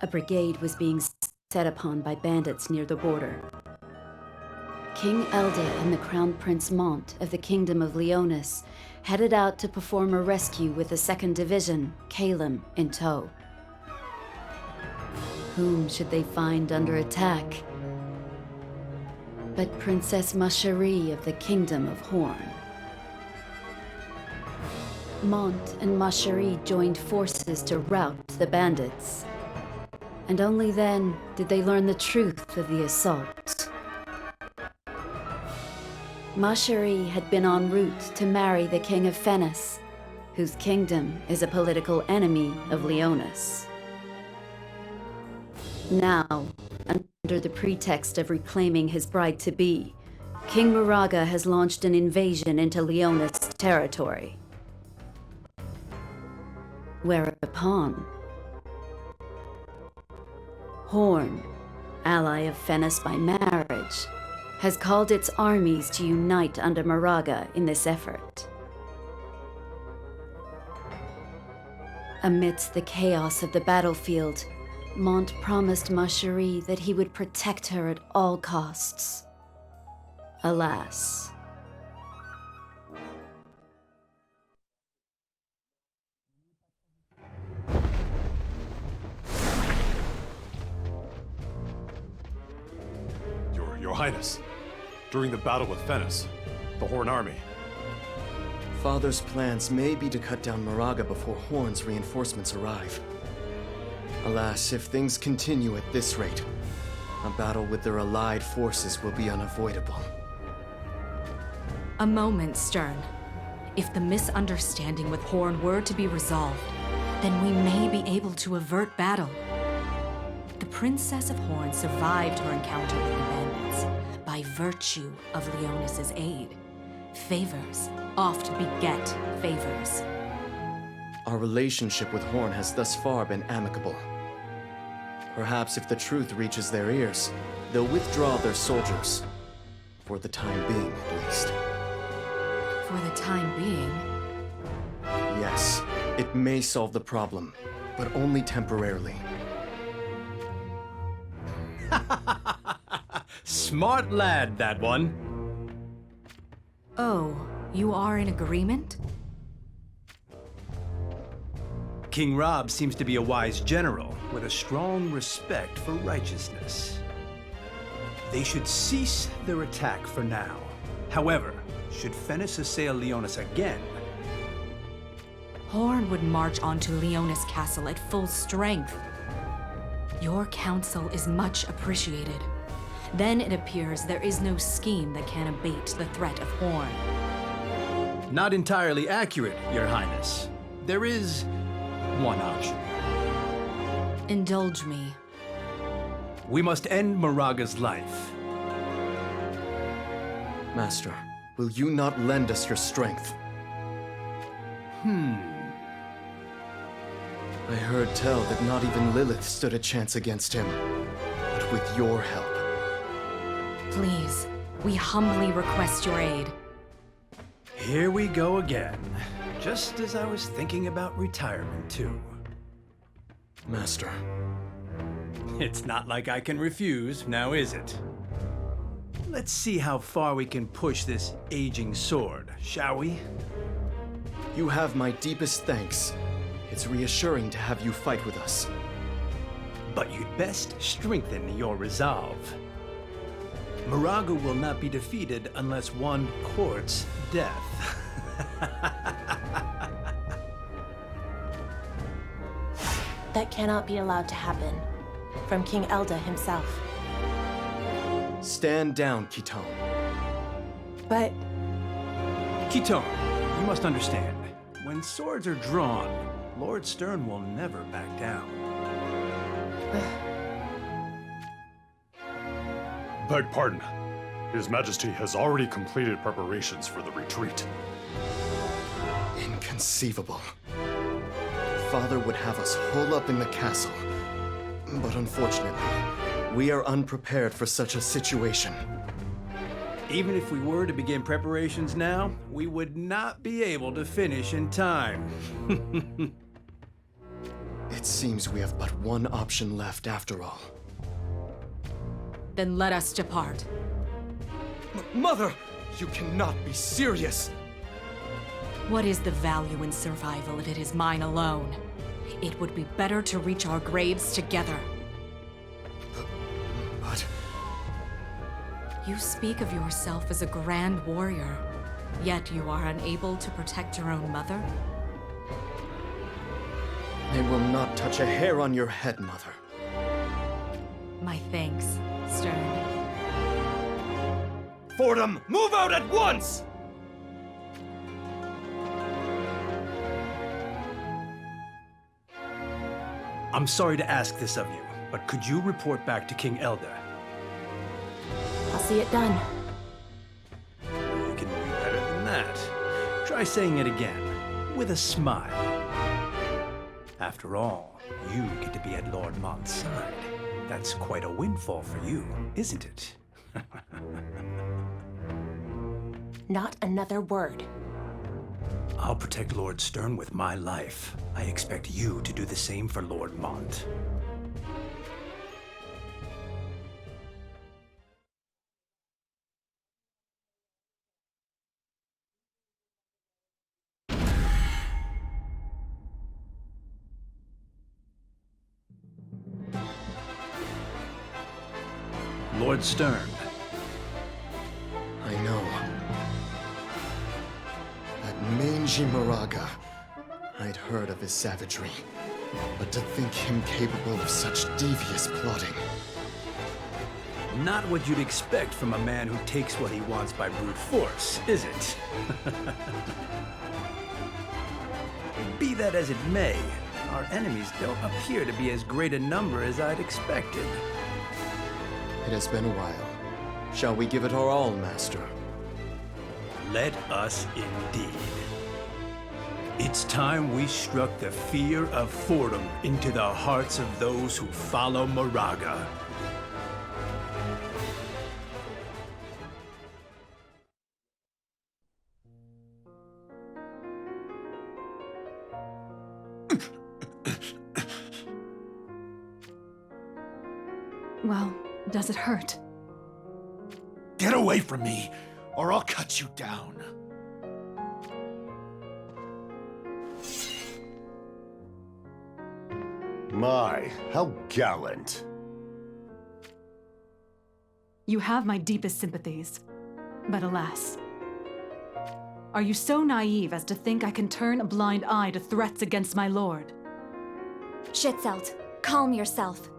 A brigade was being set upon by bandits near the border. King Elda and the Crown Prince Mont of the Kingdom of Leonis headed out to perform a rescue with the 2nd Division, Calum, in tow. Whom should they find under attack but Princess Macherie of the Kingdom of Hourne? Mont and Macherie joined forces to rout the bandits, and only then did they learn the truth of the assault. Macherie had been en route to marry the King of Fennis, whose kingdom is a political enemy of Leonis. Now, under the pretext of reclaiming his bride-to-be, King Moraga has launched an invasion into Leonis territory. Whereupon, Hourne, ally of Fennis by marriage, has called its armies to unite under Moraga in this effort. Amidst the chaos of the battlefield, Mont promised Macherie that he would protect her at all costs. Alas. Your Highness, during the battle with Fennis, the Hourne army. Father's plans may be to cut down Moraga before Hourne's reinforcements arrive. Alas, if things continue at this rate, a battle with their allied forces will be unavoidable. A moment, Stern. If the misunderstanding with Hourne were to be resolved, then we may be able to avert battle. The Princess of Hourne survived her encounter with the bandits by virtue of Leonis's aid. Favors oft beget favors. Our relationship with Hourne has thus far been amicable. Perhaps if the truth reaches their ears, they'll withdraw their soldiers. For the time being, at least. For the time being? Yes, it may solve the problem, but only temporarily. Smart lad, that one. Oh, you are in agreement? King Rob seems to be a wise general with a strong respect for righteousness. They should cease their attack for now. However, should Fennis assail Leonis again, Hourne would march onto Leonis Castle at full strength. Your counsel is much appreciated. Then it appears there is no scheme that can abate the threat of Hourne. not entirely accurate, Your Highness. There is one option. Indulge me. We must end Moraga's life. Master, will you not lend us your strength? I heard tell that not even Lilith stood a chance against him. But with your help... Please, we humbly request your aid. Here we go again. Just as I was thinking about retirement, too. Master. It's not like I can refuse, now is it? Let's see how far we can push this aging sword, shall we? You have my deepest thanks. It's reassuring to have you fight with us. But you'd best strengthen your resolve. Moraga will not be defeated unless one courts death. That cannot be allowed to happen. From King Elda himself. Stand down, Kitone. But... Kitone, you must understand. When swords are drawn, Lord Stern will never back down. Beg pardon. His Majesty has already completed preparations for the retreat. Inconceivable. Father would have us hole up in the castle. But unfortunately, we are unprepared for such a situation. Even if we were to begin preparations now, we would not be able to finish in time. It seems we have but one option left after all. Then let us depart. Mother! You cannot be serious! What is the value in survival if it is mine alone? It would be better to reach our graves together. But... You speak of yourself as a grand warrior, yet you are unable to protect your own mother? I will not touch a hair on your head, Mother. My thanks, Stern. Fordham, move out at once! I'm sorry to ask this of you, but could you report back to King Elder? I'll see it done. You can do better than that. Try saying it again, with a smile. After all, you get to be at Lord Mont's side. That's quite a windfall for you, isn't it? Not another word. I'll protect Lord Stern with my life. I expect you to do the same for Lord Mont. Lord Stern. I know. That mangy Moraga. I'd heard of his savagery. But to think him capable of such devious plotting. Not what you'd expect from a man who takes what he wants by brute force, is it? Be that as it may, our enemies don't appear to be as great a number as I'd expected. It has been a while. Shall we give it our all, Master? Let us indeed. It's time we struck the fear of Fordham into the hearts of those who follow Moraga. Well, does it hurt? Get away from me, or I'll cut you down. My, how gallant. You have my deepest sympathies. But alas. Are you so naive as to think I can turn a blind eye to threats against my lord? Schitzelt, calm yourself.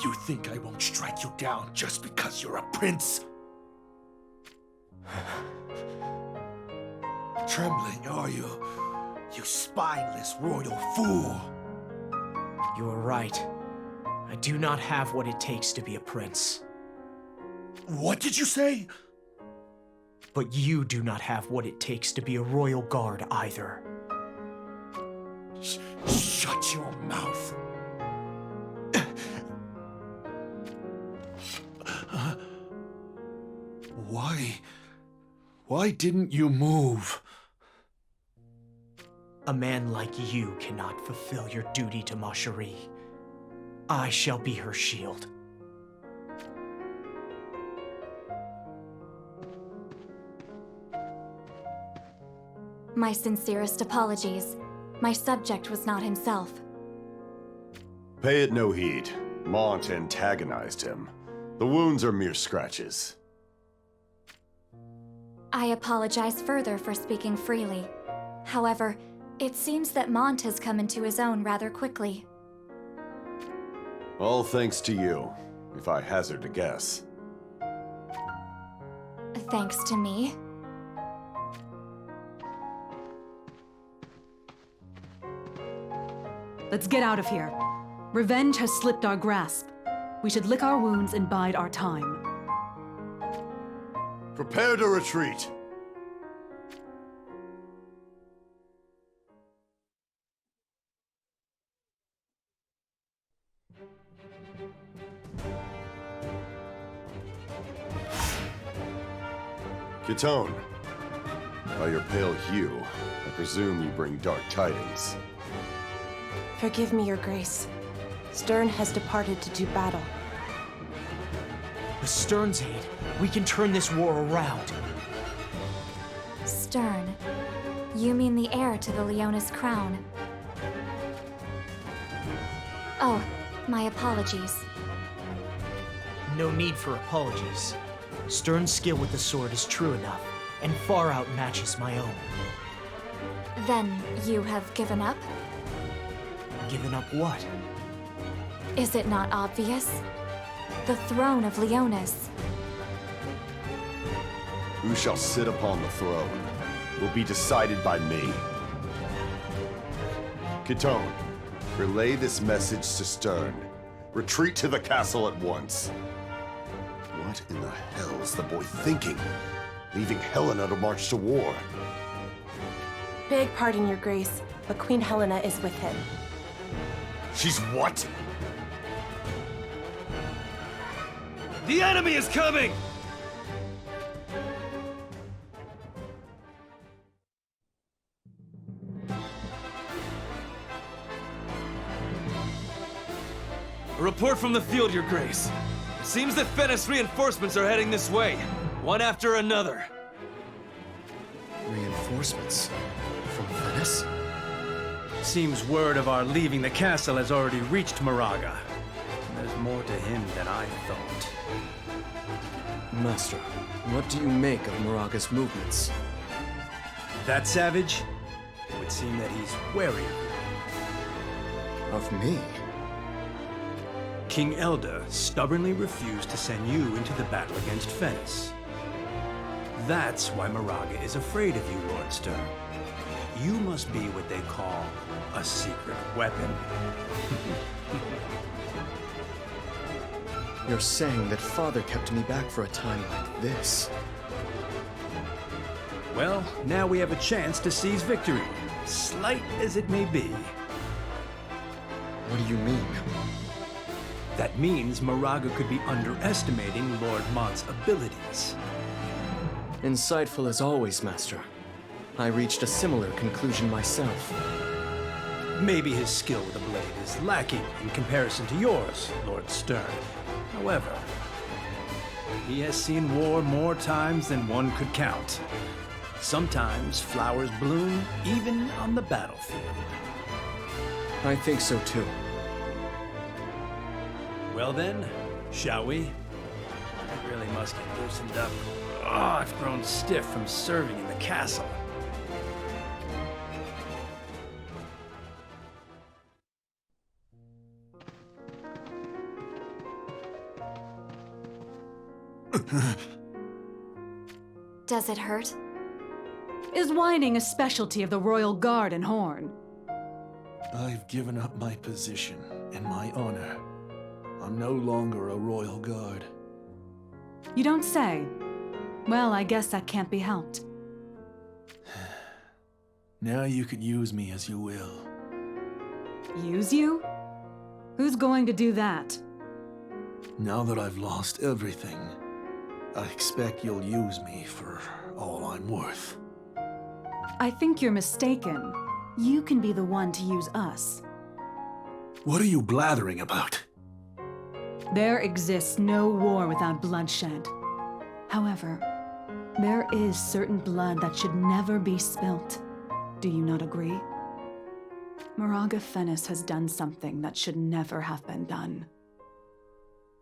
You think I won't strike you down just because you're a prince? Trembling, are you? You spineless royal fool! You are right. I do not have what it takes to be a prince. What did you say? But you do not have what it takes to be a royal guard either. Shut your mouth. Why didn't you move? A man like you cannot fulfill your duty to Ma Cherie. I shall be her shield. My sincerest apologies. My subject was not himself. Pay it no heed. Mont antagonized him. The wounds are mere scratches. I apologize further for speaking freely. However, it seems that Mont has come into his own rather quickly. All thanks to you, if I hazard a guess. Thanks to me. Let's get out of here. Revenge has slipped our grasp. We should lick our wounds and bide our time. Prepare to retreat. Kitone, By your pale hue, I presume you bring dark tidings. Forgive me, Your Grace. Stern has departed to do battle. With Stern's aid, we can turn this war around. Stern. You mean the heir to the Leonis crown? Oh, my apologies. No need for apologies. Stern's skill with the sword is true enough, and far outmatches my own. Then you have given up? Given up what? Is it not obvious? The throne of Leonis. Who shall sit upon the throne will be decided by me. Kitone, relay this message to Stern. Retreat to the castle at once. What in the hell is the boy thinking? Leaving Helena to march to war. Beg pardon, Your Grace, but Queen Helena is with him. She's what? The enemy is coming! A report from the field, Your Grace. It seems that Fennis reinforcements are heading this way, one after another. Reinforcements? From Venice? Seems word of our leaving the castle has already reached Moraga. There's more to him than I thought. Master, what do you make of Moraga's movements? That savage? It would seem that he's wary Of me? King Elda stubbornly refused to send you into the battle against Fennis. That's why Moraga is afraid of you, Lord Stern. You must be what they call a secret weapon. You're saying that Father kept me back for a time like this. Well, now we have a chance to seize victory, slight as it may be. What do you mean? That means Moraga could be underestimating Lord Mont's abilities. Insightful as always, Master. I reached a similar conclusion myself. Maybe his skill with a blade is lacking in comparison to yours, Lord Stern. However, he has seen war more times than one could count. Sometimes flowers bloom even on the battlefield. I think so too. Well then, shall we? I really must get loosened up. Oh, I've grown stiff from serving in the castle. Does it hurt? Is whining a specialty of the Royal Guard in Hourne? I've given up my position and my honor. I'm no longer a royal guard. You don't say. Well, I guess that can't be helped. Now you could use me as you will. Use you? Who's going to do that? Now that I've lost everything, I expect you'll use me for all I'm worth. I think you're mistaken. You can be the one to use us. What are you blathering about? There exists no war without bloodshed. However, there is certain blood that should never be spilt. Do you not agree? Moraga Fennis has done something that should never have been done.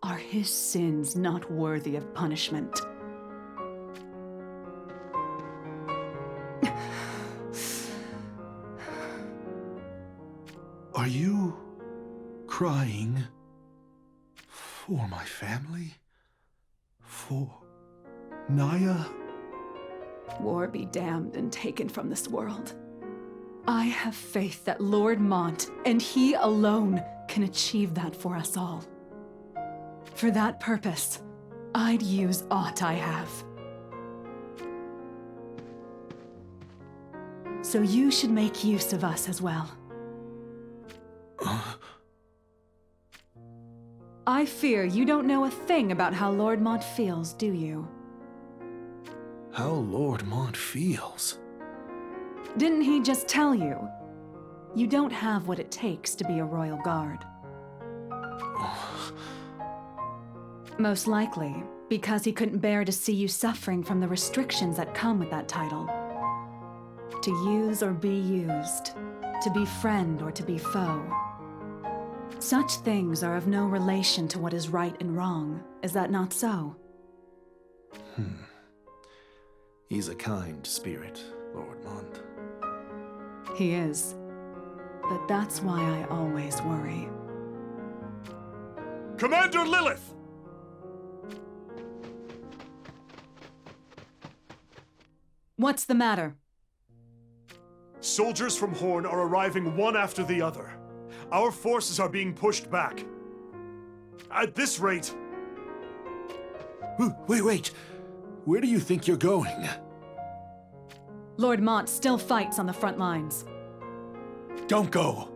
Are his sins not worthy of punishment? Are you crying for my family? For Naya? War be damned and taken from this world. I have faith that Lord Mont, and he alone, can achieve that for us all. For that purpose, I'd use aught I have. So you should make use of us as well. I fear you don't know a thing about how Lord Mont feels, do you? how Lord Mont feels. Didn't he just tell you? You don't have what it takes to be a royal guard. Most likely, because he couldn't bear to see you suffering from the restrictions that come with that title. To use or be used, to be friend or to be foe. Such things are of no relation to what is right and wrong. Is that not so? He's a kind spirit, Lord Mont. He is. But that's why I always worry. Commander Lilith! What's the matter? Soldiers from Hourne are arriving one after the other. Our forces are being pushed back. At this rate... Wait. Where do you think you're going? Lord Mont still fights on the front lines. Don't go!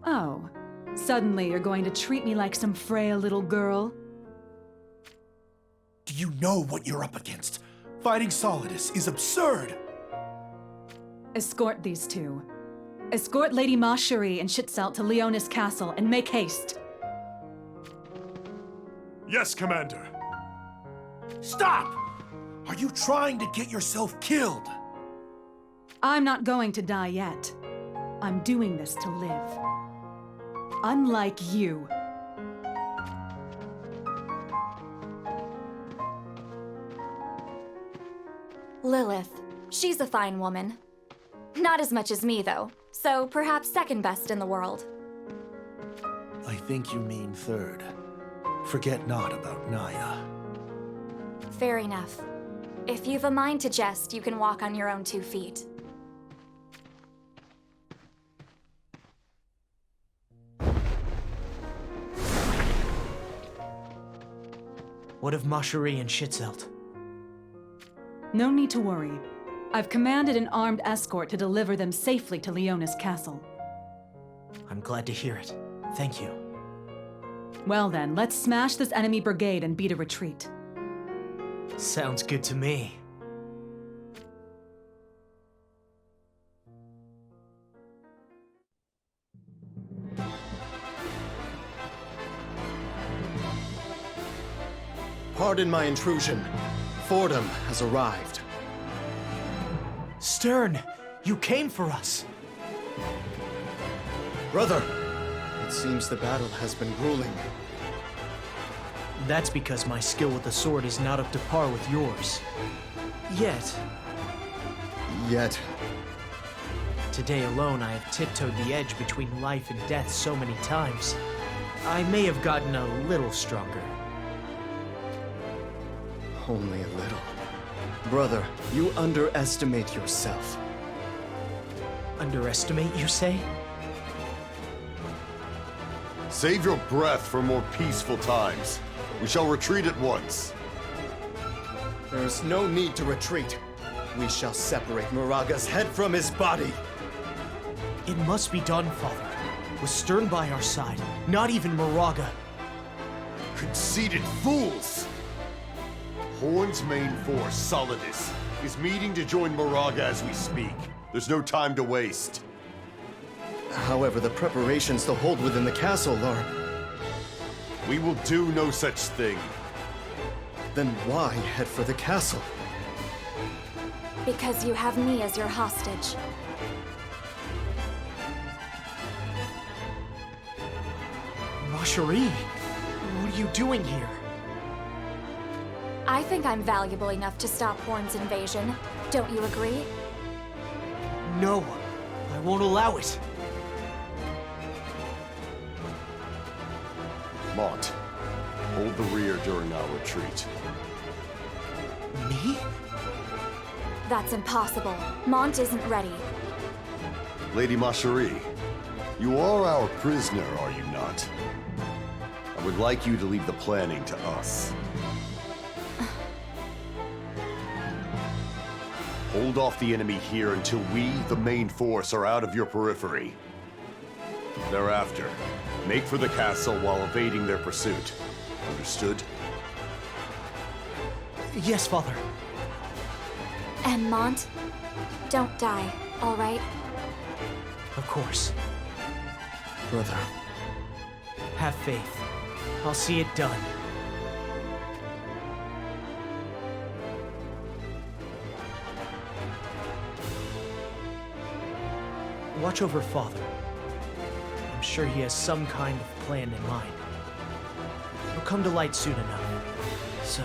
Oh, suddenly you're going to treat me like some frail little girl? Do you know what you're up against? Fighting Solidus is absurd! Escort these two. Escort Lady Marjorie and Schitzel to Leonis Castle and make haste. Yes, Commander. Stop! Are you trying to get yourself killed? I'm not going to die yet. I'm doing this to live. Unlike you. Lilith. She's a fine woman. Not as much as me, though, so perhaps second best in the world. I think you mean third. Forget not about Naya. Fair enough. If you've a mind to jest, you can walk on your own 2 feet. What of Marjorie and Schitzel? No need to worry. I've commanded an armed escort to deliver them safely to Leonis Castle. I'm glad to hear it. Thank you. Well then, let's smash this enemy brigade and beat a retreat. Sounds good to me. Pardon my intrusion. Fordham has arrived. Stern, you came for us. Brother, it seems the battle has been grueling. That's because my skill with the sword is not up to par with yours. Yet. Today alone, I have tiptoed the edge between life and death so many times. I may have gotten a little stronger. Only a little. Brother, you underestimate yourself. Underestimate, you say? Save your breath for more peaceful times. We shall retreat at once. There is no need to retreat. We shall separate Moraga's head from his body. It must be done, Father. With Stern by our side, not even Moraga. Conceited fools! Hourne's main force, Solidus, is meeting to join Moraga as we speak. There's no time to waste. However, the preparations to hold within the castle are... We will do no such thing. Then why head for the castle? Because you have me as your hostage. Marjorie, what are you doing here? I think I'm valuable enough to stop Hourne's invasion. Don't you agree? No, I won't allow it. Mont, hold the rear during our retreat. Me? That's impossible. Mont isn't ready. Lady Marjorie, you are our prisoner, are you not? I would like you to leave the planning to us. Hold off the enemy here until we, the main force, are out of your periphery. Thereafter, make for the castle while evading their pursuit. Understood? Yes, Father. And Mont, don't die, all right? Of course. Brother, Have faith. I'll see it done. Watch over Father. I'm sure he has some kind of plan in mind. It'll come to light soon enough. So,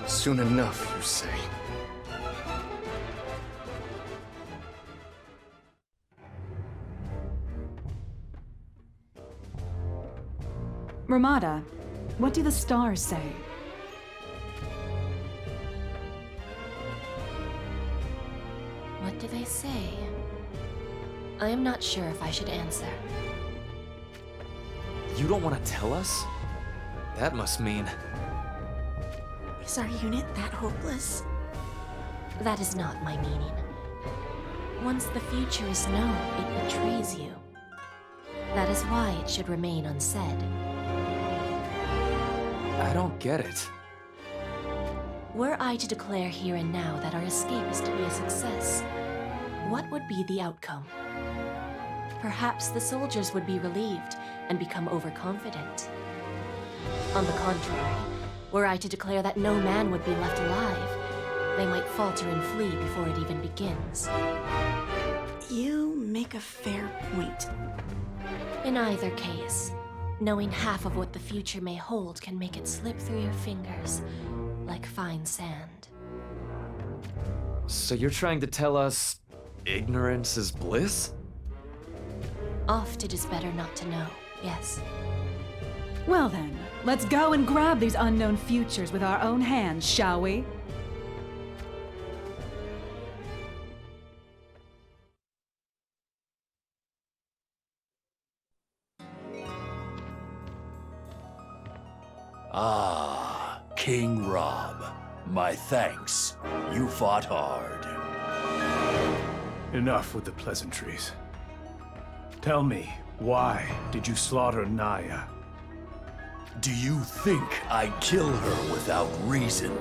soon enough, you say? Ramada, what do the stars say? What do they say? I am not sure if I should answer. You don't want to tell us? That must mean... Is our unit that hopeless? That is not my meaning. Once the future is known, it betrays you. That is why it should remain unsaid. I don't get it. Were I to declare here and now that our escape is to be a success, what would be the outcome? Perhaps the soldiers would be relieved and become overconfident. On the contrary, were I to declare that no man would be left alive, they might falter and flee before it even begins. You make a fair point. In either case, knowing half of what the future may hold can make it slip through your fingers like fine sand. So you're trying to tell us ignorance is bliss? Oft it is better not to know, yes. Well then, let's go and grab these unknown futures with our own hands, shall we? Ah, King Rob. My thanks. You fought hard. Enough with the pleasantries. Tell me, why did you slaughter Naya? Do you think I'd kill her without reason?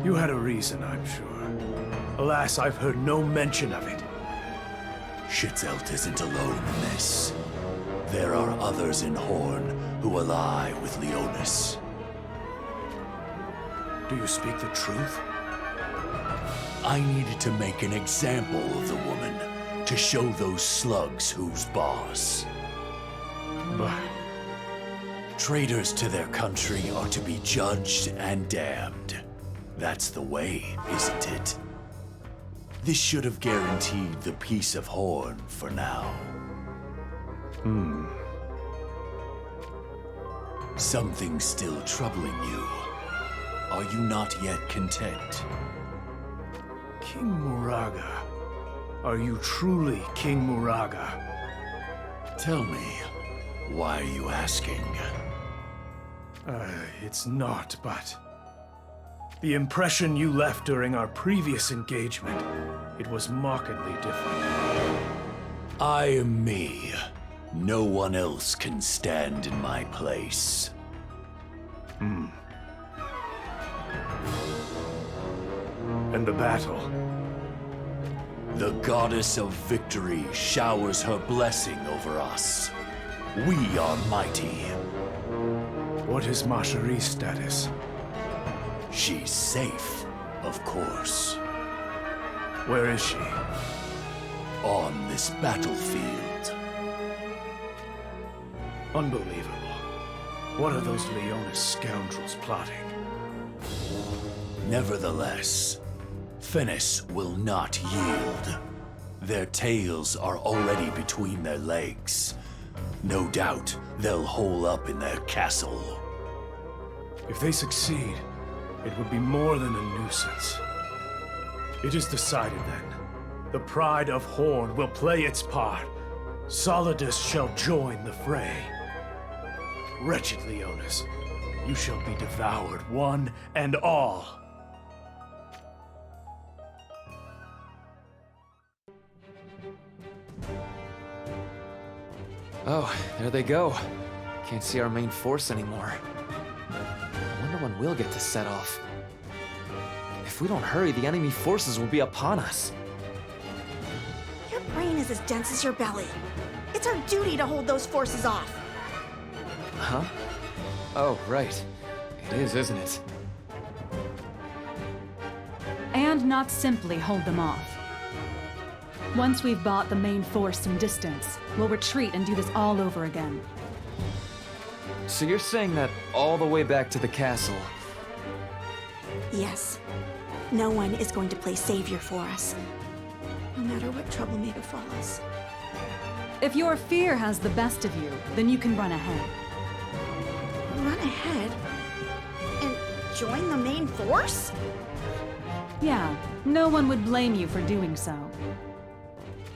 You had a reason, I'm sure. Alas, I've heard no mention of it. Schitzelt isn't alone in this. There are others in Hourne who ally with Leonis. Do you speak the truth? I needed to make an example of the woman to show those slugs who's boss. But traitors to their country are to be judged and damned. That's the way, isn't it? This should have guaranteed the peace of Hourne for now. Something's still troubling you. Are you not yet content? King Muraga. Are you truly King Muraga? Tell me, why are you asking? It's not, but... the impression you left during our previous engagement, it was markedly different. I am me. No one else can stand in my place. And the battle? The goddess of victory showers her blessing over us. We are mighty. What is Marjorie's status? She's safe, of course. Where is she? On this battlefield. Unbelievable. What are those Leonis scoundrels plotting? Nevertheless, Finis will not yield. Their tails are already between their legs. No doubt they'll hole up in their castle. If they succeed, it would be more than a nuisance. It is decided then. The pride of Hourne will play its part. Solidus shall join the fray. Wretched Leonis, you shall be devoured, one and all. Oh, there they go. Can't see our main force anymore. I wonder when we'll get to set off. If we don't hurry, the enemy forces will be upon us. Your brain is as dense as your belly. It's our duty to hold those forces off. Huh? Oh, right. It is, isn't it? And not simply hold them off. Once we've bought the main force some distance, we'll retreat and do this all over again. So you're saying that all the way back to the castle? Yes. No one is going to play savior for us, no matter what trouble may befall us. If your fear has the best of you, then you can run ahead. Run ahead? And join the main force? Yeah, no one would blame you for doing so.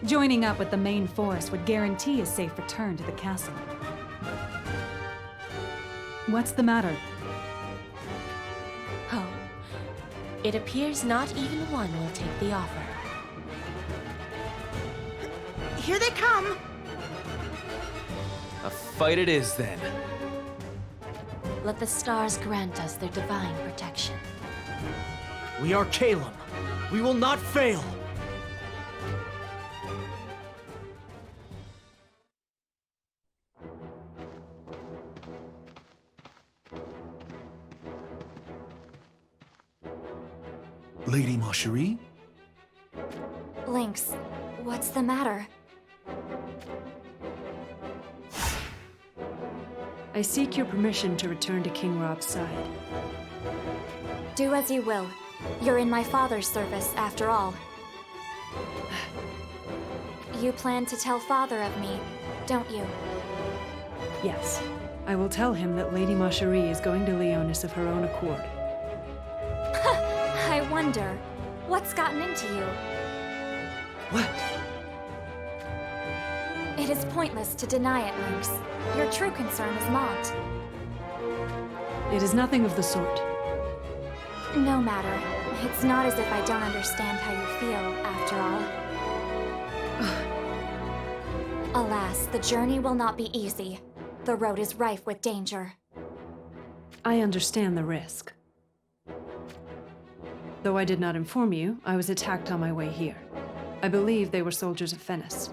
Joining up with the main force would guarantee a safe return to the castle. What's the matter? Oh. It appears not even one will take the offer. Here they come! A fight it is, then. Let the stars grant us their divine protection. We are Calum. We will not fail. Lady Marjorie? Lynx, what's the matter? I seek your permission to return to King Rob's side. Do as you will. You're in my father's service, after all. You plan to tell father of me, don't you? Yes. I will tell him that Lady Marjorie is going to Leonis of her own accord. I wonder, what's gotten into you? What? It is pointless to deny it, Lynx. Your true concern is Mont. It is nothing of the sort. No matter. It's not as if I don't understand how you feel, after all. Alas, the journey will not be easy. The road is rife with danger. I understand the risk. Though I did not inform you, I was attacked on my way here. I believe they were soldiers of Fennis.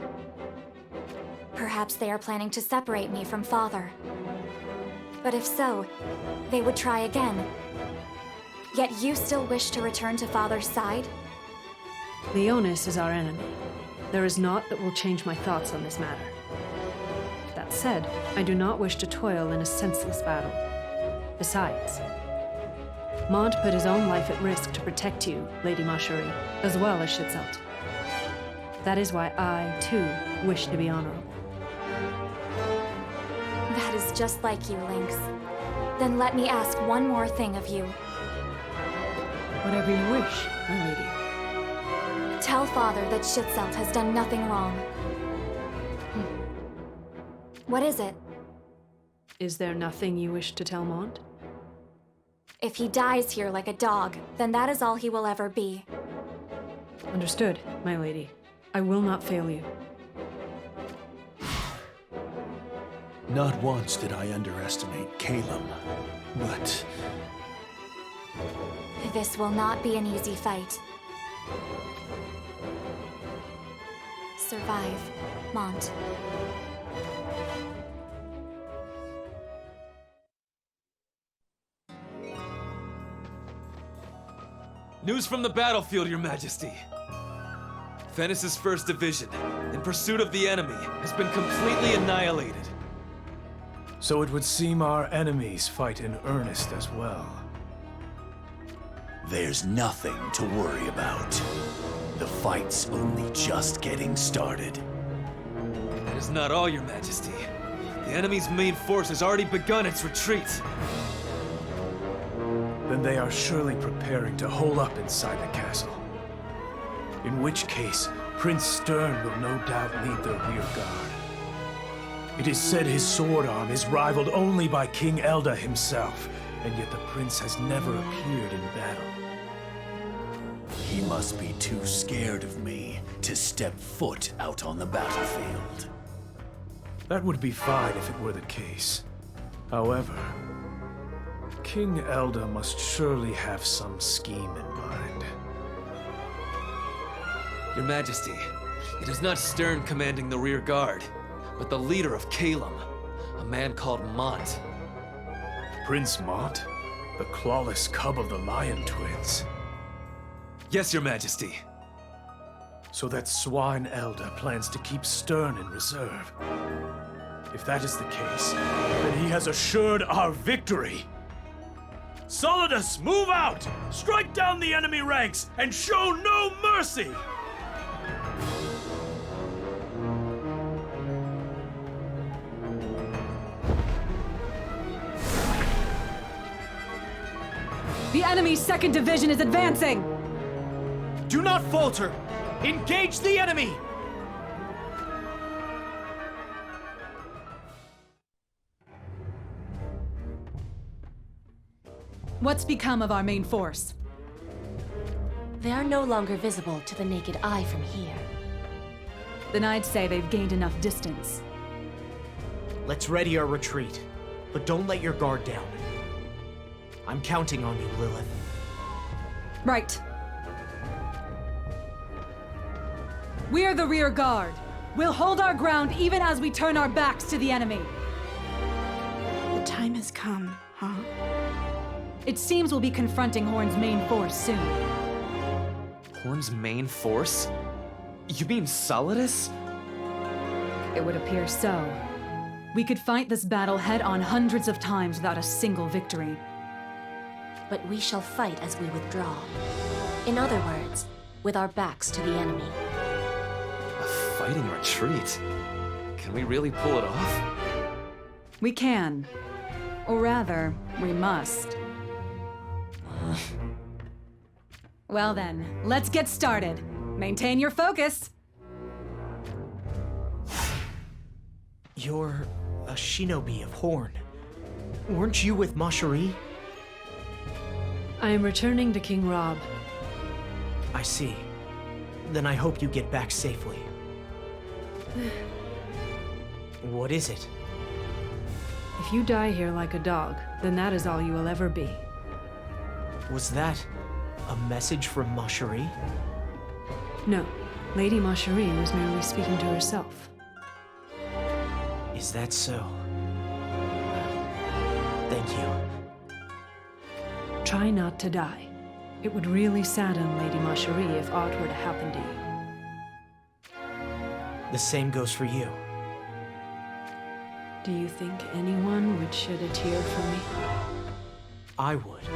Perhaps they are planning to separate me from father. But if so, they would try again. Yet you still wish to return to father's side? Leonis is our enemy. There is naught that will change my thoughts on this matter. That said, I do not wish to toil in a senseless battle. Besides, Mont put his own life at risk to protect you, Lady Marjorie, as well as Schitzelt. That is why I, too, wish to be honorable. That is just like you, Lynx. Then let me ask one more thing of you. Whatever you wish, my lady. Tell father that Schitzelt has done nothing wrong. What is it? Is there nothing you wish to tell Mont? If he dies here like a dog, then that is all he will ever be. Understood, my lady. I will not fail you. Not once did I underestimate Calum, but... This will not be an easy fight. Survive, Mont. News from the battlefield, Your Majesty. Fennis' first division, in pursuit of the enemy, has been completely annihilated. So it would seem our enemies fight in earnest as well. There's nothing to worry about. The fight's only just getting started. That is not all, Your Majesty. The enemy's main force has already begun its retreat. Then they are surely preparing to hole up inside the castle. In which case, Prince Stern will no doubt lead their rear guard. It is said his sword arm is rivaled only by King Elda himself, and yet the prince has never appeared in battle. He must be too scared of me to step foot out on the battlefield. That would be fine if it were the case. However, King Elder must surely have some scheme in mind. Your Majesty, it is not Stern commanding the rear guard, but the leader of Calum, a man called Mont. Prince Mont? The clawless cub of the Lion Twins. Yes, Your Majesty. So that Swine Elder plans to keep Stern in reserve. If that is the case, then he has assured our victory. Solidus, move out! Strike down the enemy ranks and show no mercy! The enemy's 2nd Division is advancing! Do not falter! Engage the enemy! What's become of our main force? They are no longer visible to the naked eye from here. Then I'd say they've gained enough distance. Let's ready our retreat, but don't let your guard down. I'm counting on you, Lilith. Right. We're the rear guard. We'll hold our ground even as we turn our backs to the enemy. The time has come, huh? It seems we'll be confronting Hourne's main force soon. Hourne's main force? You mean Solidus? It would appear so. We could fight this battle head-on hundreds of times without a single victory. But we shall fight as we withdraw. In other words, with our backs to the enemy. A fighting retreat? Can we really pull it off? We can. Or rather, we must. Well then, let's get started. Maintain your focus. You're a shinobi of Hourne. Weren't you with Macherie? I am returning to King Rob. I see. Then I hope you get back safely. What is it? If you die here like a dog, then that is all you will ever be. Was that a message from Macherie? No, Lady Macherie was merely speaking to herself. Is that so? Thank you. Try not to die. It would really sadden Lady Macherie if aught were to happen to you. The same goes for you. Do you think anyone would shed a tear for me? I would.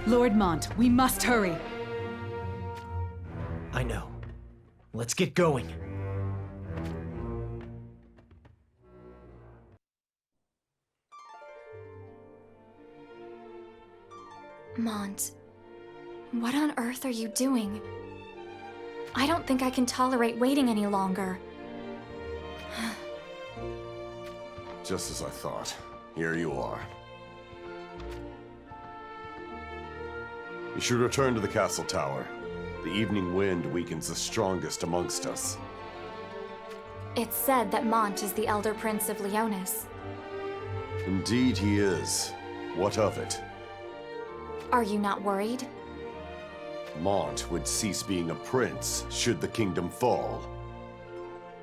Lord Mont, we must hurry. I know. Let's get going. Mont, what on earth are you doing? I don't think I can tolerate waiting any longer. Just as I thought. Here you are. You should return to the castle tower. The evening wind weakens the strongest amongst us. It's said that Mont is the elder prince of Leonis. Indeed he is. What of it? Are you not worried? Mont would cease being a prince should the kingdom fall.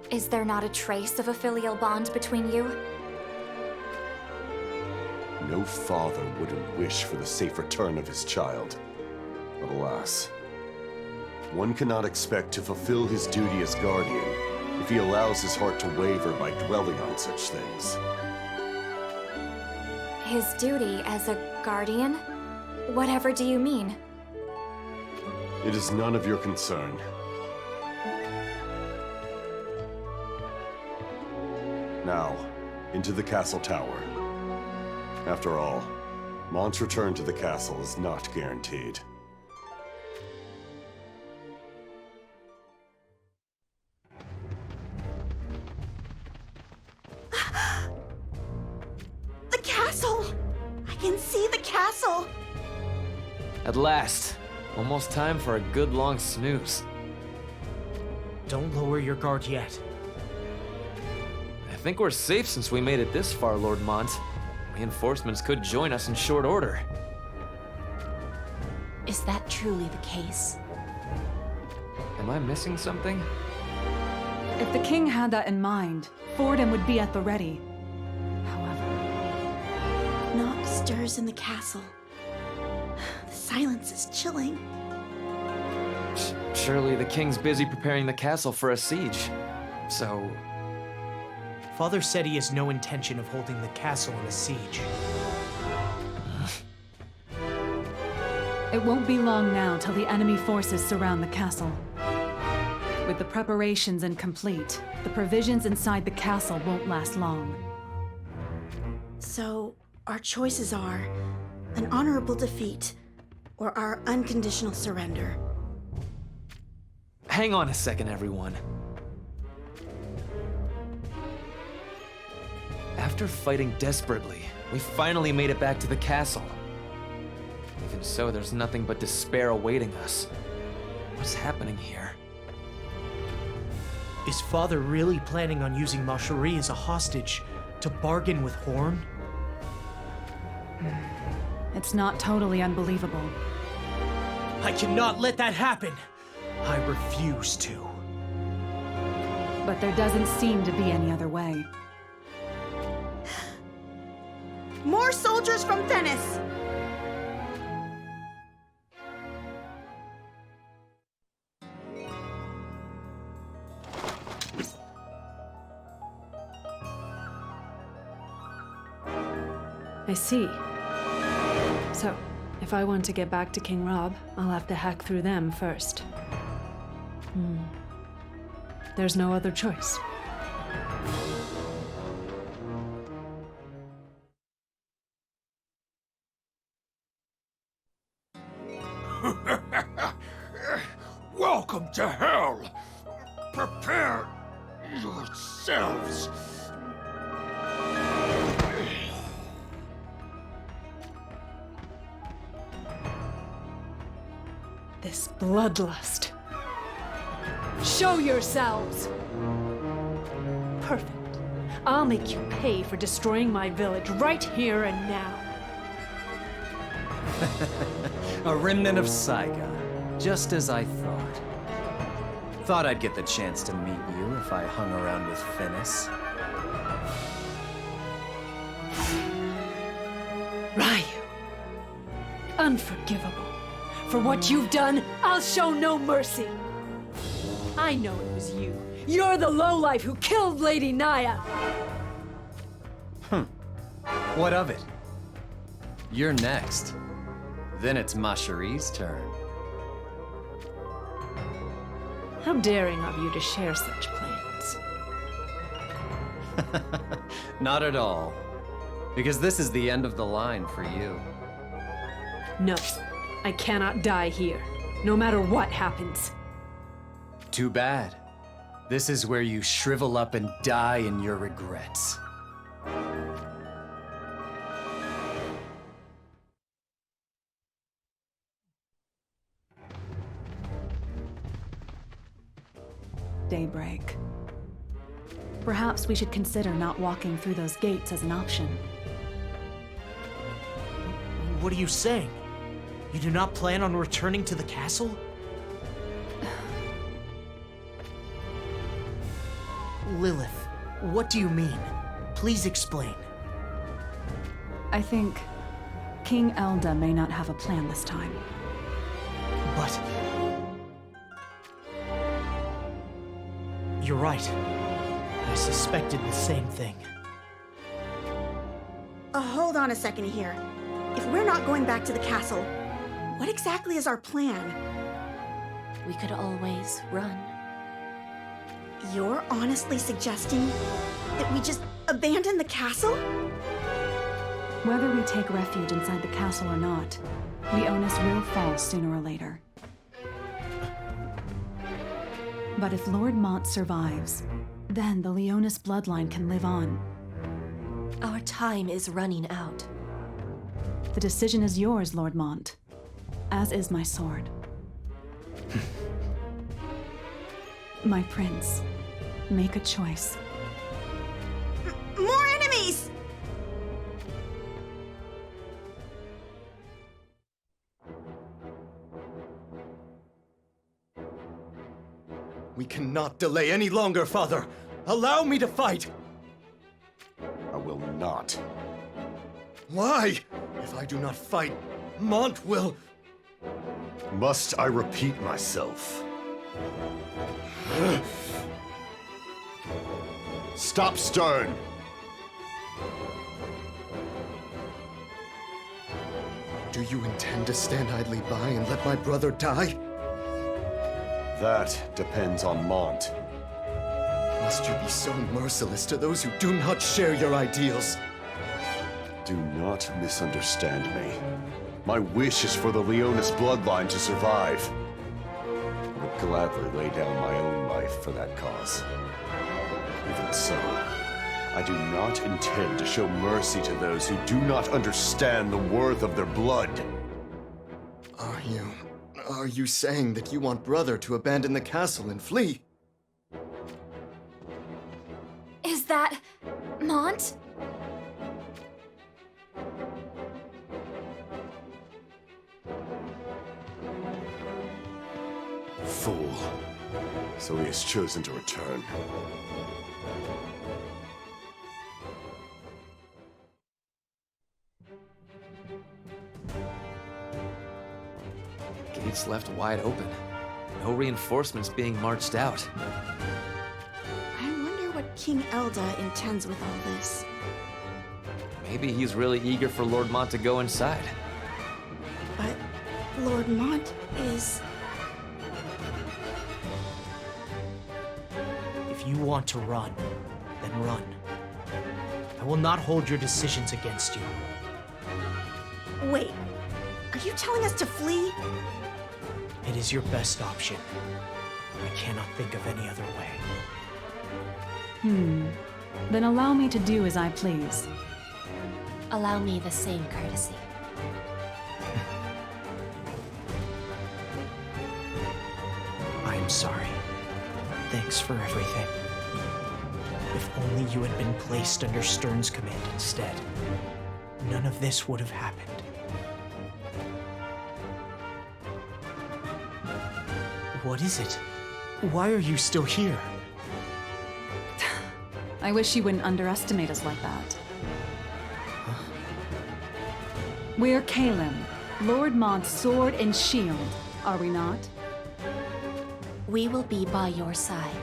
Is there not a trace of a filial bond between you? No father wouldn't wish for the safe return of his child. But alas, one cannot expect to fulfill his duty as guardian if he allows his heart to waver by dwelling on such things. His duty as a guardian? Whatever do you mean? It is none of your concern. Now, into the castle tower. After all, Mont's return to the castle is not guaranteed. The castle! I can see the castle! At last. Almost time for a good long snooze. Don't lower your guard yet. think we're safe since we made it this far, Lord Mont. Reinforcements could join us in short order. Is that truly the case? Am I missing something? If the king had that in mind, Fordham would be at the ready. Naught stirs in the castle. The silence is chilling. Surely the king's busy preparing the castle for a siege. So... Father said he has no intention of holding the castle in a siege. It won't be long now till the enemy forces surround the castle. With the preparations incomplete, the provisions inside the castle won't last long. So, our choices are an honorable defeat or our unconditional surrender. Hang on a second, everyone. After fighting desperately, we finally made it back to the castle. Even so, there's nothing but despair awaiting us. What's happening here? Is Father really planning on using Marcherie as a hostage to bargain with Hourne? It's not totally unbelievable. I cannot let that happen! I refuse to. But there doesn't seem to be any other way. More soldiers from Venice! I see. So, if I want to get back to King Rob, I'll have to hack through them first. There's no other choice. Welcome to hell! Prepare yourselves! This bloodlust. Show yourselves! Perfect. I'll make you pay for destroying my village right here and now. A remnant of Saigon, just as I thought. Thought I'd get the chance to meet you if I hung around with Finis. Ryu. Unforgivable. For what you've done, I'll show no mercy. I know it was you. You're the lowlife who killed Lady Naya. What of it? You're next. Then it's Marcherie's turn. How daring of you to share such plans. Not at all. Because this is the end of the line for you. No, I cannot die here, no matter what happens. Too bad. This is where you shrivel up and die in your regrets. Daybreak. Perhaps we should consider not walking through those gates as an option. What are you saying? You do not plan on returning to the castle? Lilith, what do you mean? Please explain. I think King Elda may not have a plan this time. But... You're right. I suspected the same thing. Hold on a second here. If we're not going back to the castle, what exactly is our plan? We could always run. You're honestly suggesting that we just abandon the castle? Whether we take refuge inside the castle or not, Leonis will fall sooner or later. But if Lord Mont survives, then the Leonis bloodline can live on. Our time is running out. The decision is yours, Lord Mont, as is my sword. My prince, make a choice. More enemies! We cannot delay any longer, Father! Allow me to fight! I will not. Why? If I do not fight, Mont will... Must I repeat myself? Stop Stern! Do you intend to stand idly by and let my brother die? That depends on Mont. Must you be so merciless to those who do not share your ideals? Do not misunderstand me. My wish is for the Leonis bloodline to survive. I would gladly lay down my own life for that cause. Even so, I do not intend to show mercy to those who do not understand the worth of their blood. Are you saying that you want Brother to abandon the castle and flee? Is that Mont? Fool. So he has chosen to return. Gates left wide open. No reinforcements being marched out. I wonder what King Elda intends with all this. Maybe he's really eager for Lord Mont to go inside. But Lord Mont is... If you want to run, then run. I will not hold your decisions against you. Wait, are you telling us to flee? It is your best option. I cannot think of any other way. Then allow me to do as I please. Allow me the same courtesy. I am sorry. Thanks for everything. If only you had been placed under Stern's command instead, none of this would have happened. What is it? Why are you still here? I wish you wouldn't underestimate us like that. We're Kalim, Lord Mont's sword and shield, are we not? We will be by your side,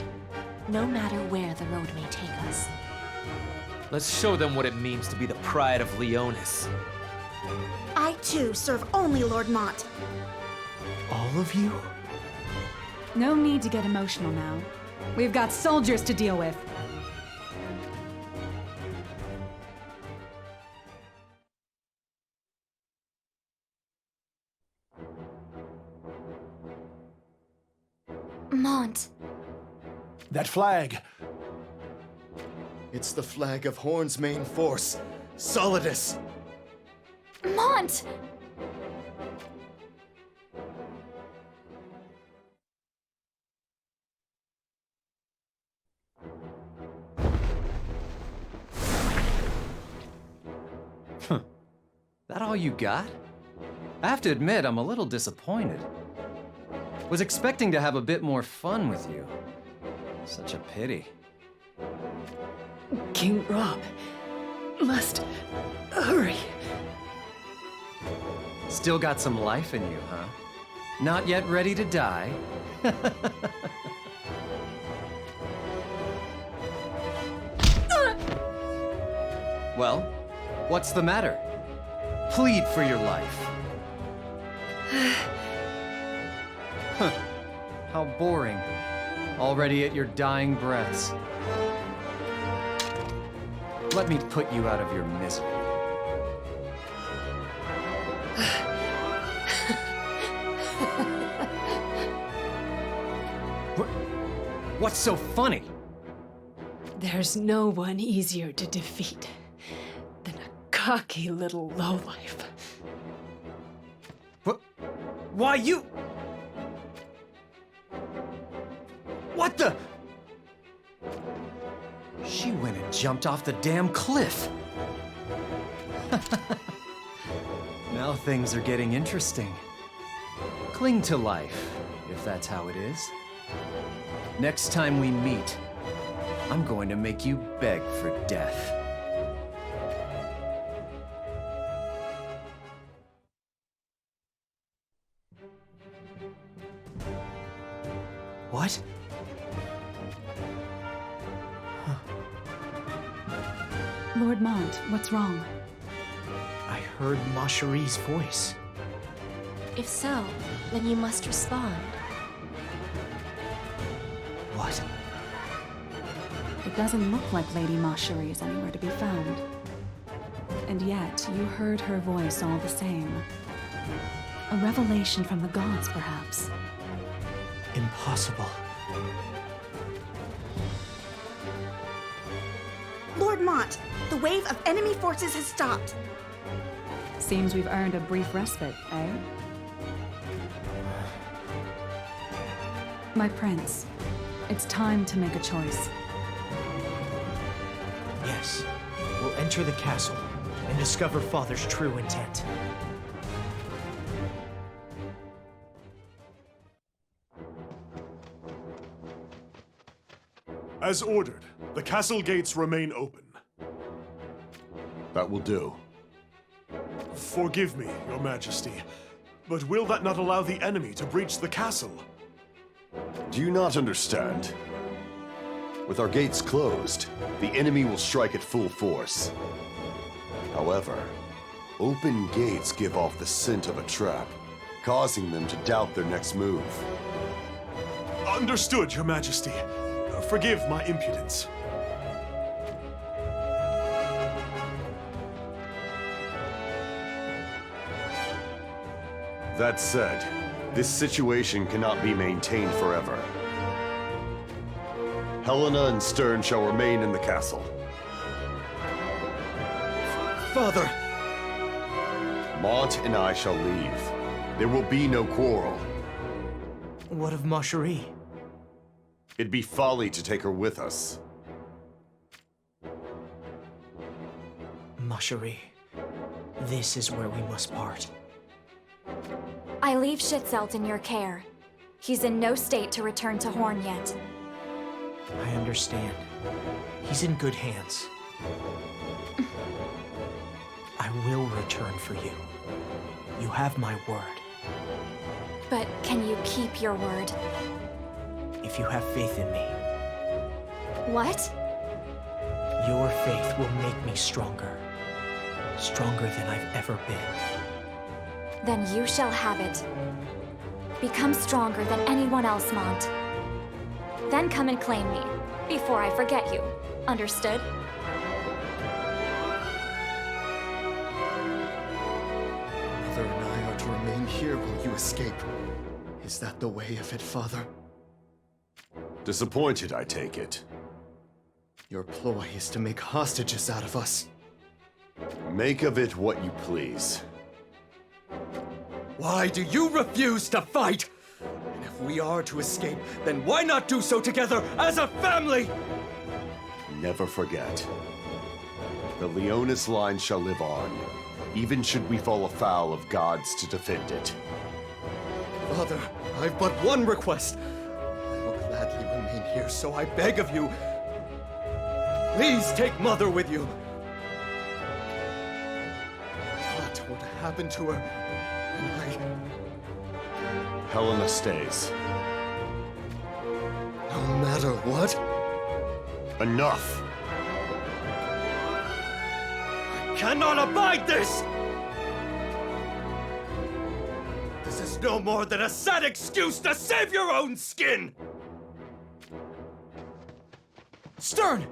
no matter where the road may take us. Let's show them what it means to be the pride of Leonis. I too serve only Lord Mont. All of you? No need to get emotional now. We've got soldiers to deal with. Mont. That flag. It's the flag of Hourne's main force, Solidus. Mont! That all you got? I have to admit, I'm a little disappointed. Was expecting to have a bit more fun with you. Such a pity. King Rob must hurry. Still got some life in you, huh? Not yet ready to die? Well, what's the matter? Plead for your life. Huh. How boring. Already at your dying breaths. Let me put you out of your misery. What's so funny? There's no one easier to defeat than a cocky little lowlife. Why you... What the... She went and jumped off the damn cliff. Now things are getting interesting. Cling to life, if that's how it is. Next time we meet, I'm going to make you beg for death. What? Lord Mont, what's wrong? I heard Ma Cherie's voice. If so, then you must respond. What? It doesn't look like Lady Ma Cherie is anywhere to be found. And yet, you heard her voice all the same. A revelation from the gods, perhaps. Impossible. Lord Mont, the wave of enemy forces has stopped. Seems we've earned a brief respite, eh? My prince, it's time to make a choice. Yes, we'll enter the castle and discover Father's true intent. As ordered, the castle gates remain open. That will do. Forgive me, Your Majesty, but will that not allow the enemy to breach the castle? Do you not understand? With our gates closed, the enemy will strike at full force. However, open gates give off the scent of a trap, causing them to doubt their next move. Understood, Your Majesty. Forgive my impudence. That said, this situation cannot be maintained forever. Helena and Stern shall remain in the castle. Father! Mont and I shall leave. There will be no quarrel. What of Ma Cherie? It'd be folly to take her with us. Ma Cherie, this is where we must part. I leave Schitzelt in your care. He's in no state to return to Hourne yet. I understand. He's in good hands. I will return for you. You have my word. But can you keep your word? If you have faith in me. What? Your faith will make me stronger. Stronger than I've ever been. Then you shall have it. Become stronger than anyone else, Mont. Then come and claim me, before I forget you. Understood? Mother and I are to remain here while you escape. Is that the way of it, Father? Disappointed, I take it. Your ploy is to make hostages out of us. Make of it what you please. Why do you refuse to fight? And if we are to escape, then why not do so together as a family? Never forget. The Leonis line shall live on, even should we fall afoul of gods to defend it. Father, I've but one request. I will gladly remain here, so I beg of you, please take Mother with you. What would happen to her? Helena stays. No matter what? Enough! I cannot abide this! This is no more than a sad excuse to save your own skin! Stern!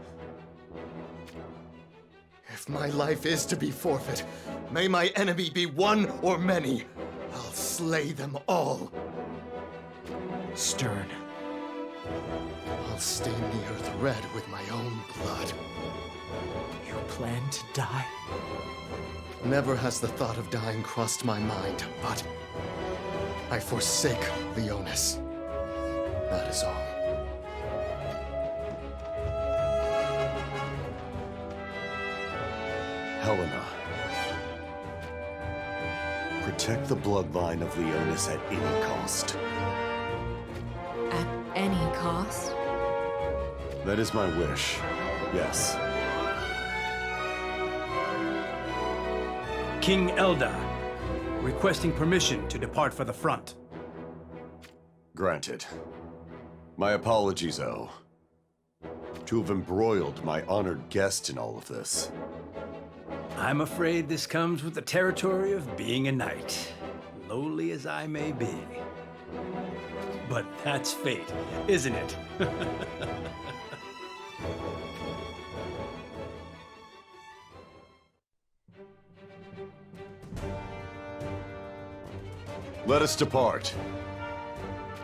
If my life is to be forfeit, may my enemy be one or many. I'll slay them all. Stern. I'll stain the earth red with my own blood. You plan to die? Never has the thought of dying crossed my mind, but I forsake Leonis. That is all. Helena. Protect the bloodline of Leonis at any cost. At any cost? That is my wish, yes. King Elda, requesting permission to depart for the front. Granted. My apologies, O. To have embroiled my honored guest in all of this. I'm afraid this comes with the territory of being a knight, lowly as I may be. But that's fate, isn't it? Let us depart.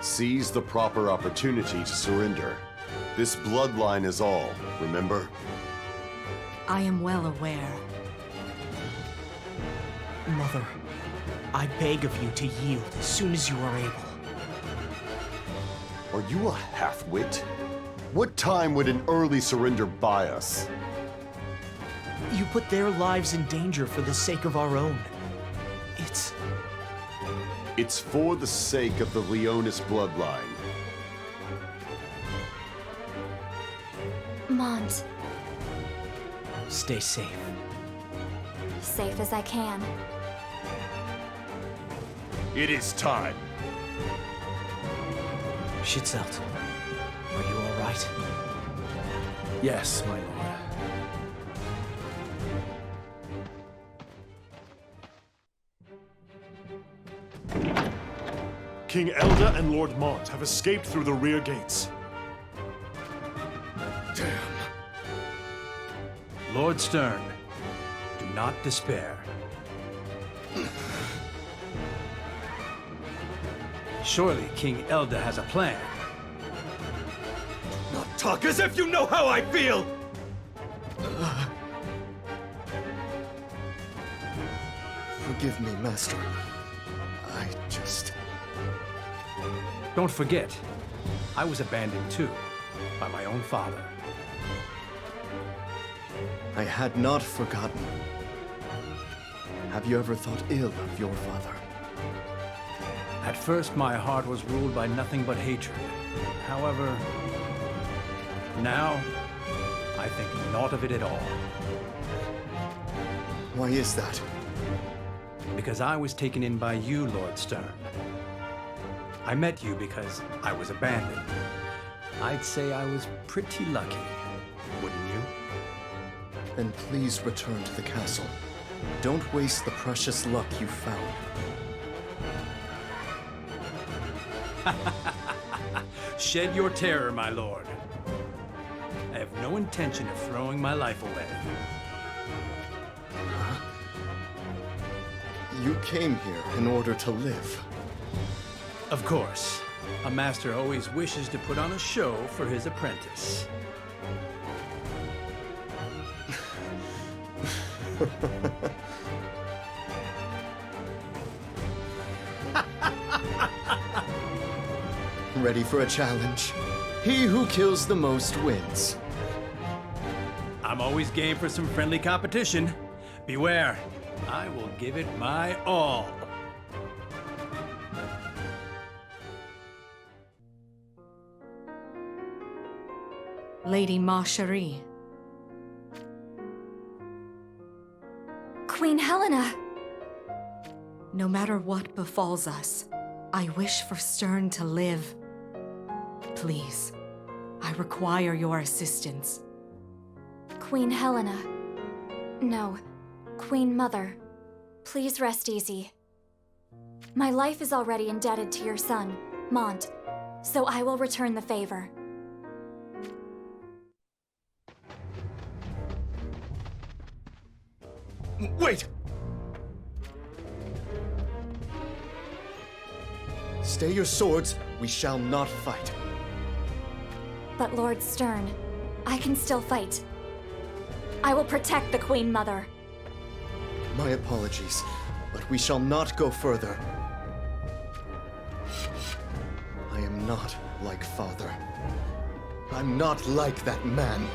Seize the proper opportunity to surrender. This bloodline is all, remember? I am well aware. Mother, I beg of you to yield as soon as you are able. Are you a half-wit? What time would an early surrender buy us? You put their lives in danger for the sake of our own. It's for the sake of the Leonis bloodline. Mont. Stay safe. Safe as I can. It is time. Schitzelt, are you all right? Yes, my lord. King Elda and Lord Mont have escaped through the rear gates. Damn. Lord Stern, do not despair. Surely King Elda has a plan. Do not talk as if you know how I feel! Forgive me, Master. I just... Don't forget, I was abandoned too, by my own father. I had not forgotten. Have you ever thought ill of your father? At first, my heart was ruled by nothing but hatred. However, now, I think naught of it at all. Why is that? Because I was taken in by you, Lord Stern. I met you because I was abandoned. I'd say I was pretty lucky, wouldn't you? Then please return to the castle. Don't waste the precious luck you found. Shed your terror, my lord. I have no intention of throwing my life away. You came here in order to live. Of course. A master always wishes to put on a show for his apprentice. Ready for a challenge? He who kills the most wins. I'm always game for some friendly competition. Beware, I will give it my all. Lady Ma Cherie. Queen Helena! No matter what befalls us, I wish for Stern to live. Please, I require your assistance. Queen Helena. No, Queen Mother. Please rest easy. My life is already indebted to your son, Mont, so I will return the favor. Wait! Stay your swords. We shall not fight. But Lord Stern, I can still fight. I will protect the Queen Mother. My apologies, but we shall not go further. I am not like father. I'm not like that man.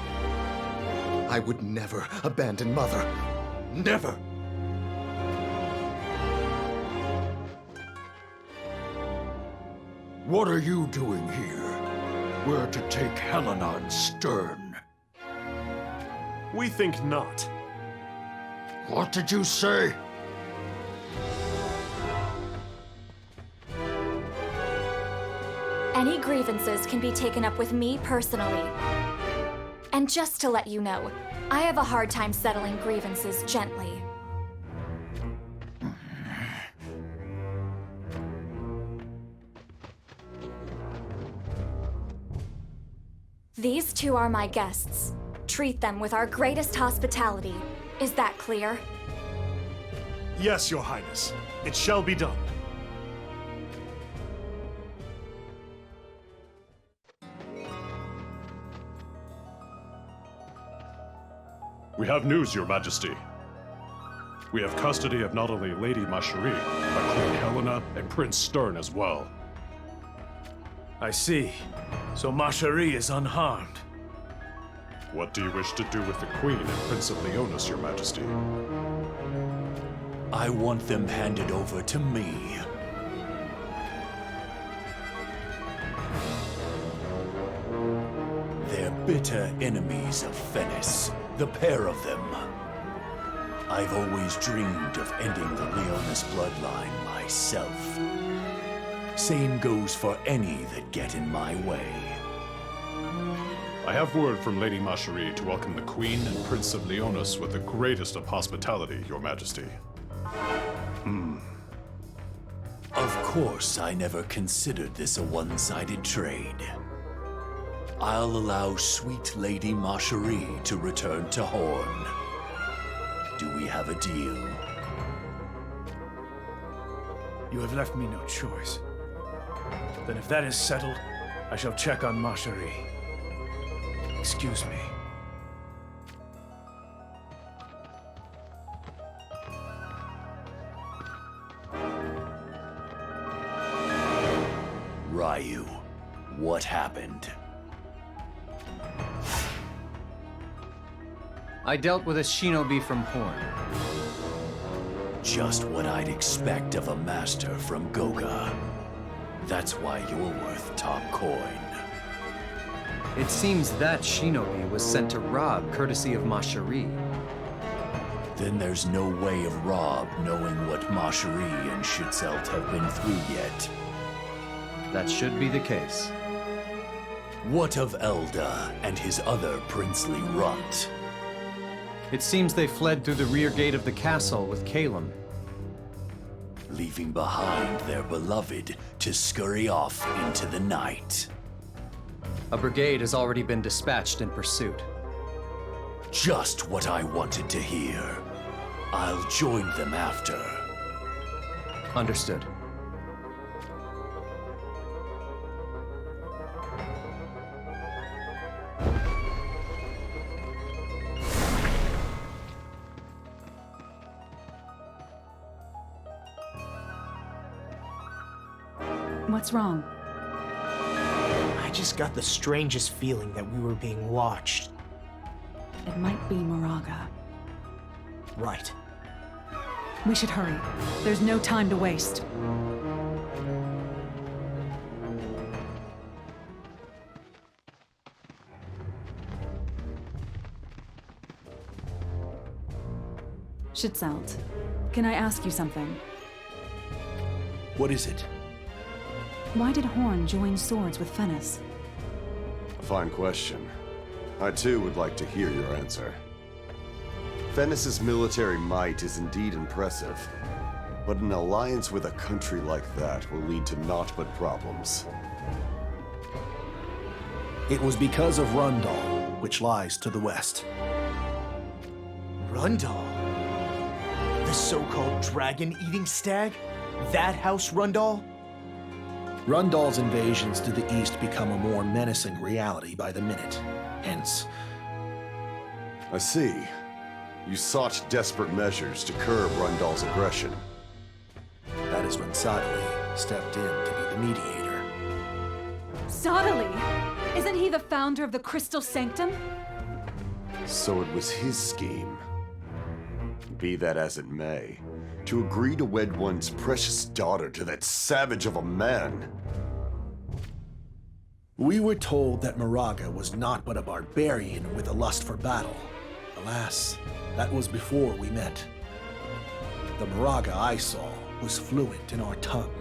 I would never abandon mother. Never! What are you doing here? We're to take Helen on Stern. We think not. What did you say? Any grievances can be taken up with me personally. And just to let you know, I have a hard time settling grievances gently. These two are my guests. Treat them with our greatest hospitality. Is that clear? Yes, Your Highness. It shall be done. We have news, Your Majesty. We have custody of not only Lady Macherie, but Queen Helena and Prince Stern as well. I see. So Macherie is unharmed. What do you wish to do with the Queen and Prince of Leonis, Your Majesty? I want them handed over to me. They're bitter enemies of Venice, the pair of them. I've always dreamed of ending the Leonis bloodline myself. Same goes for any that get in my way. I have word from Lady Macherie to welcome the Queen and Prince of Leonis with the greatest of hospitality, Your Majesty. Of course, I never considered this a one-sided trade. I'll allow sweet Lady Macherie to return to Hourne. Do we have a deal? You have left me no choice. Then if that is settled, I shall check on Macherie. Excuse me. Ryu, what happened? I dealt with a shinobi from Hourne. Just what I'd expect of a master from Goga. That's why you're worth top coin. It seems that shinobi was sent to Rob courtesy of Macherie. Then there's no way of Rob knowing what Macherie and Schitzelt have been through yet. That should be the case. What of Elda and his other princely runt? It seems they fled through the rear gate of the castle with Calum, leaving behind their beloved to scurry off into the night. A brigade has already been dispatched in pursuit. Just what I wanted to hear. I'll join them after. Understood. What's wrong? I just got the strangest feeling that we were being watched. It might be Moraga. Right. We should hurry. There's no time to waste. Schitzelt, can I ask you something? What is it? Why did Hourne join swords with Venice? A fine question. I too would like to hear your answer. Venice's military might is indeed impressive, but an alliance with a country like that will lead to naught but problems. It was because of Rundal, which lies to the west. Rundal? The so-called dragon-eating stag? That House Rundal? Rundal's invasions to the east become a more menacing reality by the minute. Hence... I see. You sought desperate measures to curb Rundal's aggression. That is when Sadali stepped in to be the mediator. Sadali! Isn't he the founder of the Crystal Sanctum? So it was his scheme. Be that as it may, to agree to wed one's precious daughter to that savage of a man. We were told that Moraga was not but a barbarian with a lust for battle. Alas, that was before we met. The Moraga I saw was fluent in our tongue.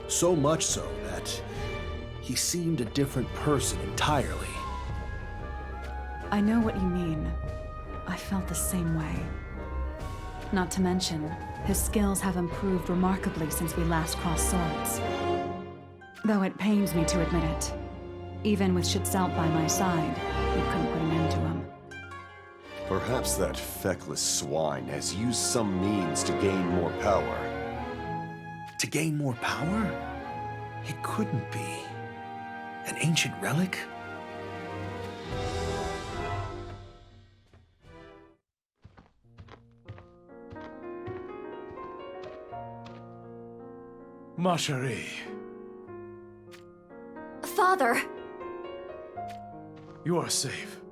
So much so that he seemed a different person entirely. I know what you mean. I felt the same way. Not to mention, his skills have improved remarkably since we last crossed swords. Though it pains me to admit it. Even with Shitzout by my side, we couldn't put an end to him. Perhaps that feckless swine has used some means to gain more power. To gain more power? It couldn't be. An ancient relic? Ma chérie. Father! You are safe.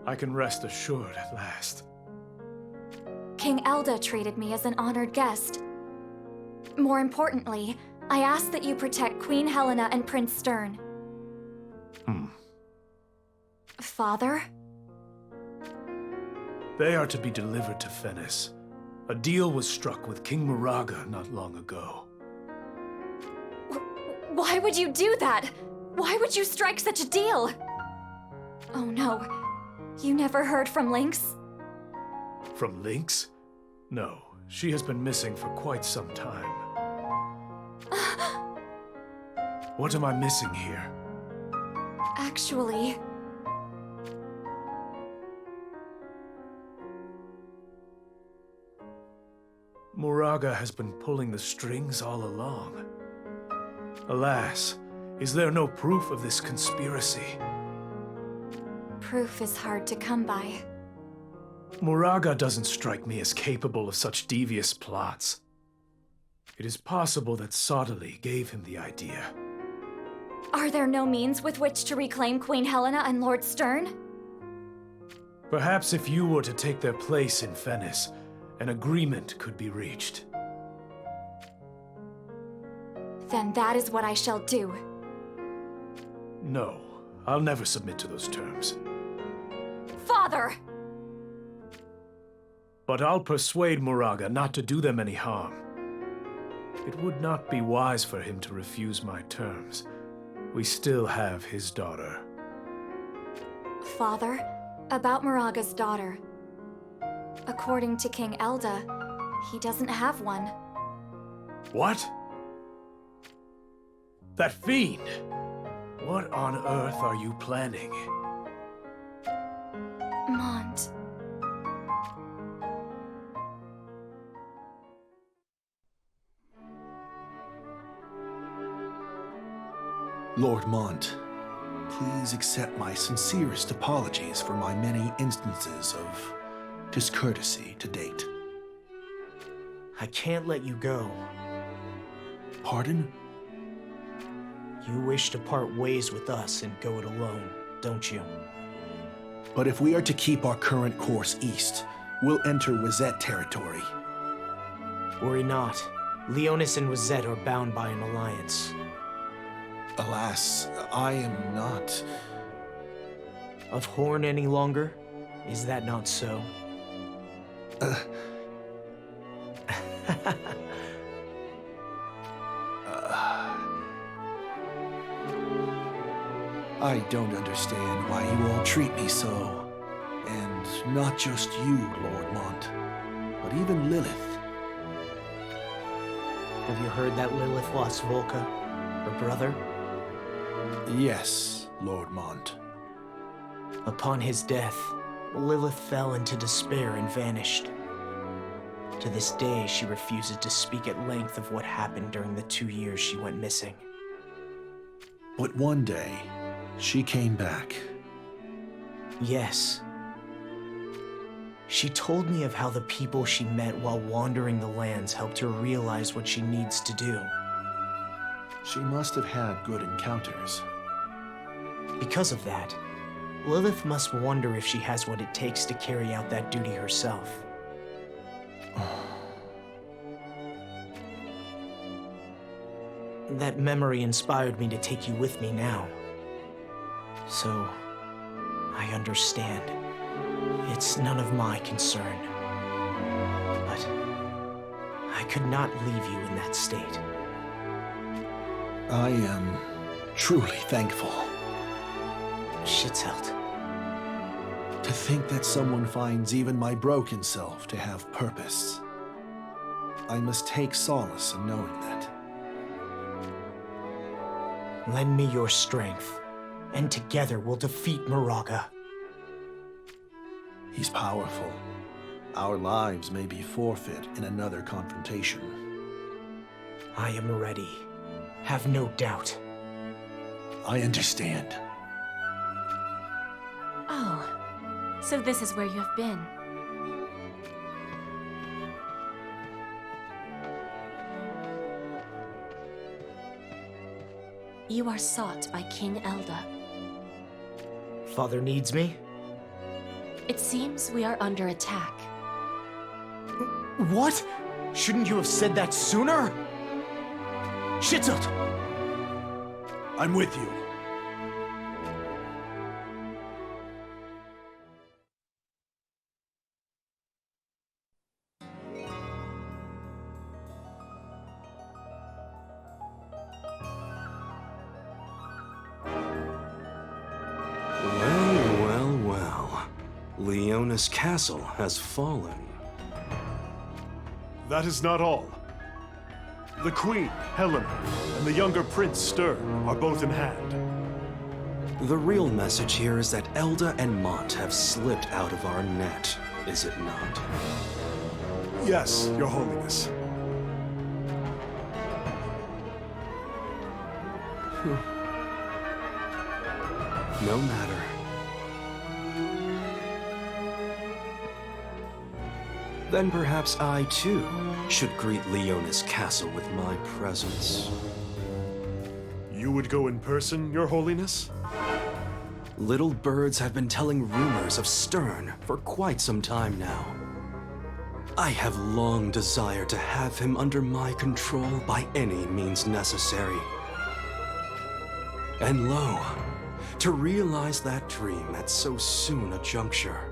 I can rest assured at last. King Elda treated me as an honored guest. More importantly, I ask that you protect Queen Helena and Prince Stern. Father? They are to be delivered to Fennis. A deal was struck with King Moraga not long ago. Why would you do that? Why would you strike such a deal? Oh no. You never heard from Lynx? From Lynx? No, she has been missing for quite some time. What am I missing here? Actually... Moraga has been pulling the strings all along. Alas, is there no proof of this conspiracy? Proof is hard to come by. Moraga doesn't strike me as capable of such devious plots. It is possible that Sottily gave him the idea. Are there no means with which to reclaim Queen Helena and Lord Stern? Perhaps if you were to take their place in Fennis, an agreement could be reached. Then that is what I shall do. No, I'll never submit to those terms. Father! But I'll persuade Moraga not to do them any harm. It would not be wise for him to refuse my terms. We still have his daughter. Father, about Moraga's daughter. According to King Elda, he doesn't have one. What? That fiend! What on earth are you planning? Mont. Lord Mont, please accept my sincerest apologies for my many instances of discourtesy to date. I can't let you go. Pardon? You wish to part ways with us and go it alone, don't you? But if we are to keep our current course east, we'll enter Wazette territory. Worry not. Leonis and Wazette are bound by an alliance. Alas, I am not... Of Hourne any longer? Is that not so? I don't understand why you all treat me so. And not just you, Lord Mont, but even Lilith. Have you heard that Lilith lost Volca, her brother? Yes, Lord Mont. Upon his death, Lilith fell into despair and vanished. To this day, she refuses to speak at length of what happened during the 2 years she went missing. But one day, she came back. Yes. She told me of how the people she met while wandering the lands helped her realize what she needs to do. She must have had good encounters. Because of that, Lilith must wonder if she has what it takes to carry out that duty herself. That memory inspired me to take you with me now. So, I understand. It's none of my concern. But I could not leave you in that state. I am truly thankful. Schitzelt. To think that someone finds even my broken self to have purpose. I must take solace in knowing that. Lend me your strength, and together we'll defeat Moraga. He's powerful. Our lives may be forfeit in another confrontation. I am ready. Have no doubt. I understand. Oh, so this is where you have been. You are sought by King Elda. Father needs me? It seems we are under attack. What? Shouldn't you have said that sooner? Schitzelt! I'm with you. Well. Leonis Castle has fallen. That is not all. The Queen, Helena, and the younger Prince Stern are both in hand. The real message here is that Elda and Mont have slipped out of our net, is it not? Yes, Your Holiness. No matter. Then perhaps I, too, should greet Leonis Castle with my presence. You would go in person, Your Holiness? Little birds have been telling rumors of Stern for quite some time now. I have long desired to have him under my control by any means necessary. And lo, to realize that dream at so soon a juncture